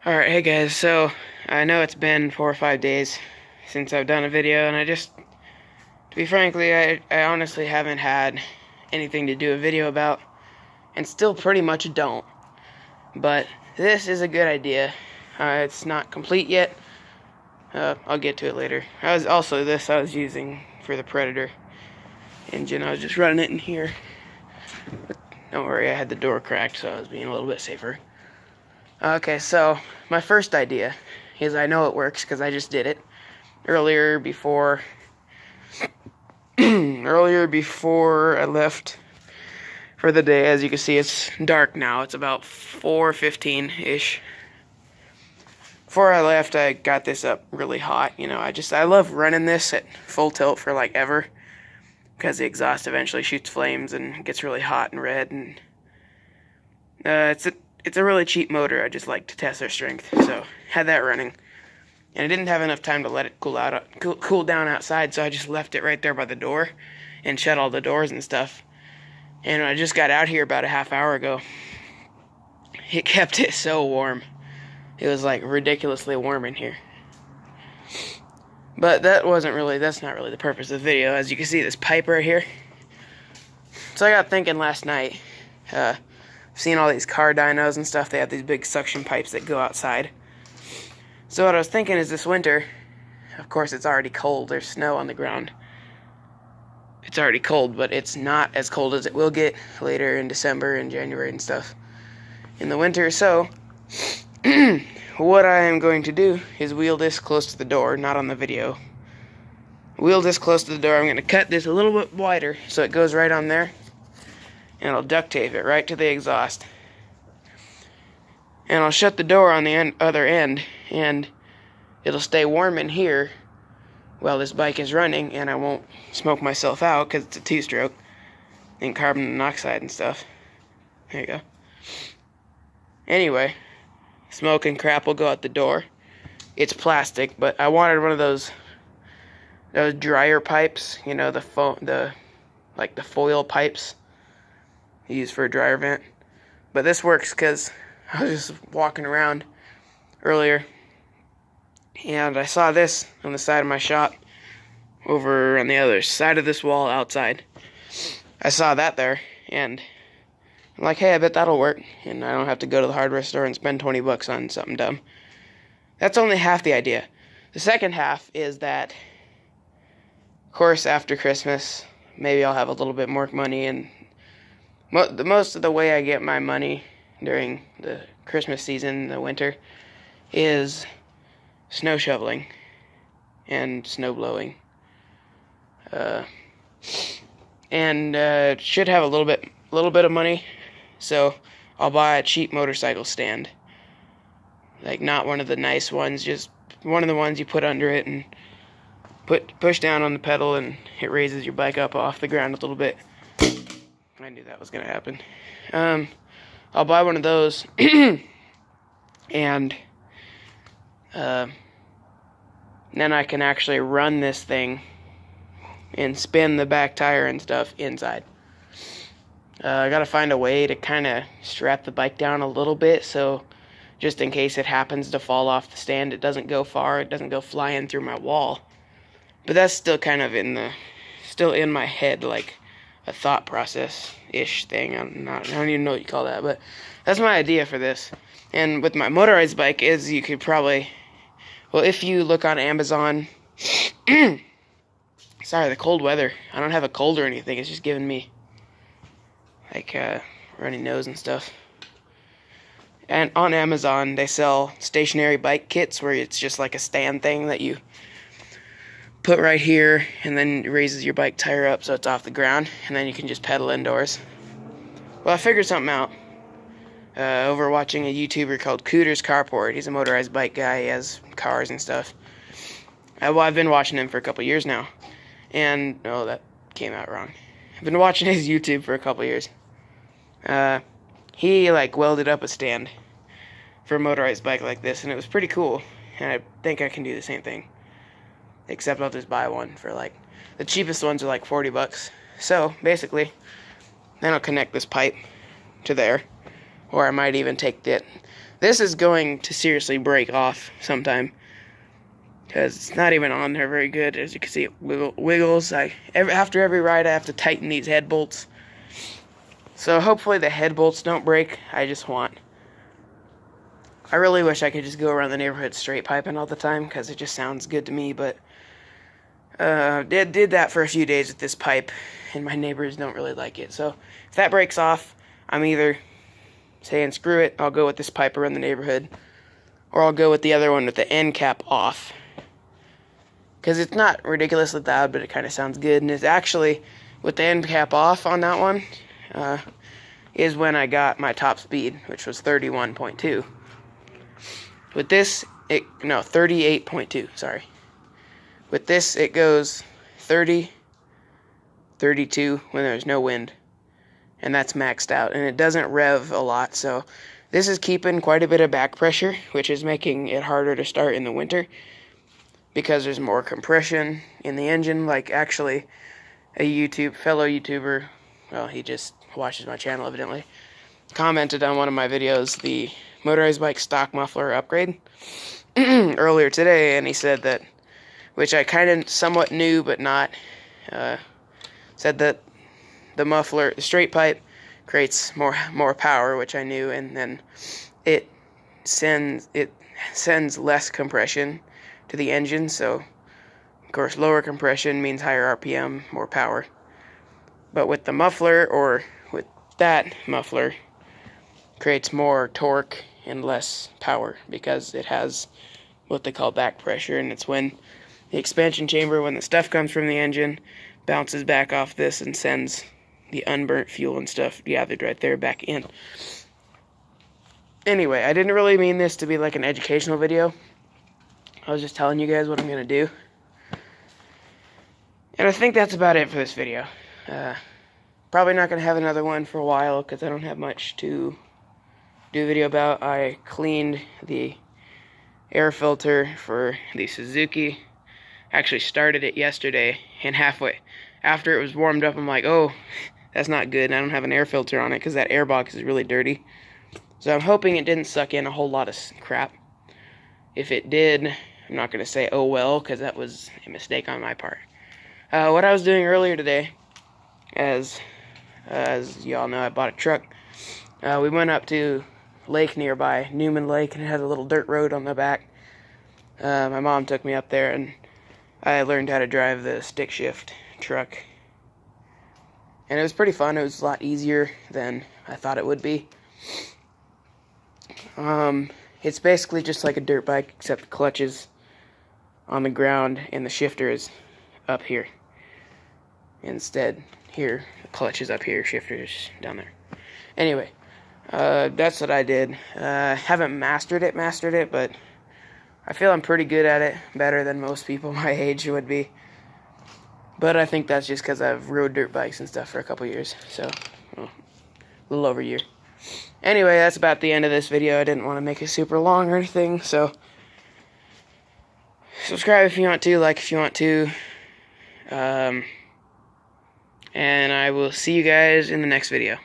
Alright, hey guys, so I know it's been 4 or 5 days since I've done a video, and to be frankly, I honestly haven't had anything to do a video about, and still pretty much don't. But this is a good idea. It's not complete yet. I'll get to it later. I was using for the Predator engine. I was just running it in here. But don't worry, I had the door cracked, so I was being a little bit safer. Okay, so my first idea is I know it works because I just did it earlier before I left for the day. As you can see, it's dark now. It's about 4:15-ish. Before I left, I got this up really hot. I love running this at full tilt for like ever because the exhaust eventually shoots flames and gets really hot and red, and it's a really cheap motor. I just like to test their strength, so had that running. And I didn't have enough time to let it cool down outside, so I just left it right there by the door and shut all the doors and stuff. And I just got out here about a half hour ago. It kept it so warm. It was like ridiculously warm in here. But that's not really the purpose of the video. As you can see, this pipe right here. So I got thinking last night, seeing all these car dynos and stuff, they have these big suction pipes that go outside. So what I was thinking is this winter, of course it's already cold, there's snow on the ground. It's already cold, but it's not as cold as it will get later in December and January and stuff in the winter. So what I am going to do is wheel this close to the door, not on the video. Wheel this close to the door. I'm going to cut this a little bit wider so it goes right on there. And I'll duct tape it right to the exhaust. And I'll shut the door on the other end, and it'll stay warm in here while this bike is running, and I won't smoke myself out because it's a two-stroke and carbon monoxide and stuff. There you go. Anyway, smoke and crap will go out the door. It's plastic, but I wanted one of those dryer pipes, the foil pipes used for a dryer vent. But this works because I was just walking around earlier and I saw this on the side of my shop over on the other side of this wall outside. I saw that there and I'm like, hey, I bet that'll work, and I don't have to go to the hardware store and spend $20 on something dumb. That's only half the idea. The second half is that, of course, after Christmas, maybe I'll have a little bit more money, and most of the way I get my money during the Christmas season, the winter, is snow shoveling and snow blowing. Should have a little bit of money, so I'll buy a cheap motorcycle stand. Like, not one of the nice ones, just one of the ones you put under it and push down on the pedal and it raises your bike up off the ground a little bit. I knew that was gonna happen. I'll buy one of those and then I can actually run this thing and spin the back tire and stuff inside. I gotta find a way to kind of strap the bike down a little bit, so just in case it happens to fall off the stand, it doesn't go far, it doesn't go flying through my wall. But that's still kind of still in my head, like a thought process-ish thing. I don't even know what you call that, but that's my idea for this. And with my motorized bike is you could probably, well, if you look on Amazon, sorry, the cold weather. I don't have a cold or anything, it's just giving me like runny nose and stuff. And on Amazon, they sell stationary bike kits where it's just like a stand thing that you put right here, and then it raises your bike tire up so it's off the ground, and then you can just pedal indoors. Well, I figured something out over watching a YouTuber called Cooter's Carport. He's a motorized bike guy. He has cars and stuff. I've been watching him for a couple years now, and that came out wrong. I've been watching his YouTube for a couple years. He welded up a stand for a motorized bike like this, and it was pretty cool, and I think I can do the same thing. Except I'll just buy one for the cheapest ones are like $40. So basically, then I'll connect this pipe to there, or I might even take it. This is going to seriously break off sometime, because it's not even on there very good. As you can see, it wiggles. After every ride, I have to tighten these head bolts. So hopefully the head bolts don't break. I really wish I could just go around the neighborhood straight piping all the time, because it just sounds good to me, but did that for a few days with this pipe, and my neighbors don't really like it. So if that breaks off, I'm either saying screw it, I'll go with this pipe around the neighborhood, or I'll go with the other one with the end cap off, because it's not ridiculously loud, but it kind of sounds good. And it's actually, with the end cap off on that one, is when I got my top speed, which was 31.2. With this, 38.2, sorry. With this, it goes 30, 32 when there's no wind. And that's maxed out. And it doesn't rev a lot, so this is keeping quite a bit of back pressure, which is making it harder to start in the winter, because there's more compression in the engine. Like, actually, a fellow YouTuber, well, he just watches my channel evidently, commented on one of my videos, the motorized bike stock muffler upgrade, earlier today, and he said that, which I kind of somewhat knew but not, said that the straight pipe creates more power, which I knew, and then it sends less compression to the engine. So of course lower compression means higher RPM, more power. But with the muffler, or with that muffler, creates more torque and less power, because it has what they call back pressure, and it's when the expansion chamber, when the stuff comes from the engine, bounces back off this and sends the unburnt fuel and stuff gathered right there back in. Anyway, I didn't really mean this to be like an educational video. I was just telling you guys what I'm going to do. And I think that's about it for this video. Probably not going to have another one for a while, because I don't have much to do a video about. I cleaned the air filter for the Suzuki. Actually started it yesterday, and halfway after it was warmed up, I'm like, oh, that's not good, and I don't have an air filter on it because that air box is really dirty. So I'm hoping it didn't suck in a whole lot of crap. If it did, I'm not going to say oh well, because that was a mistake on my part. What I was doing earlier today, as y'all know, I bought a truck. We went up to a lake nearby, Newman Lake, and it had a little dirt road on the back. My mom took me up there, and I learned how to drive the stick shift truck. And it was pretty fun. It was a lot easier than I thought it would be. It's basically just like a dirt bike, except the clutch is on the ground and the shifter is up here. Instead, here, the clutch is up here, shifter is down there. Anyway, that's what I did. Haven't mastered it, but I feel I'm pretty good at it, better than most people my age would be. But I think that's just because I've rode dirt bikes and stuff for a couple years, so, well, a little over a year. Anyway, that's about the end of this video. I didn't want to make it super long or anything, so subscribe if you want to, like if you want to, and I will see you guys in the next video.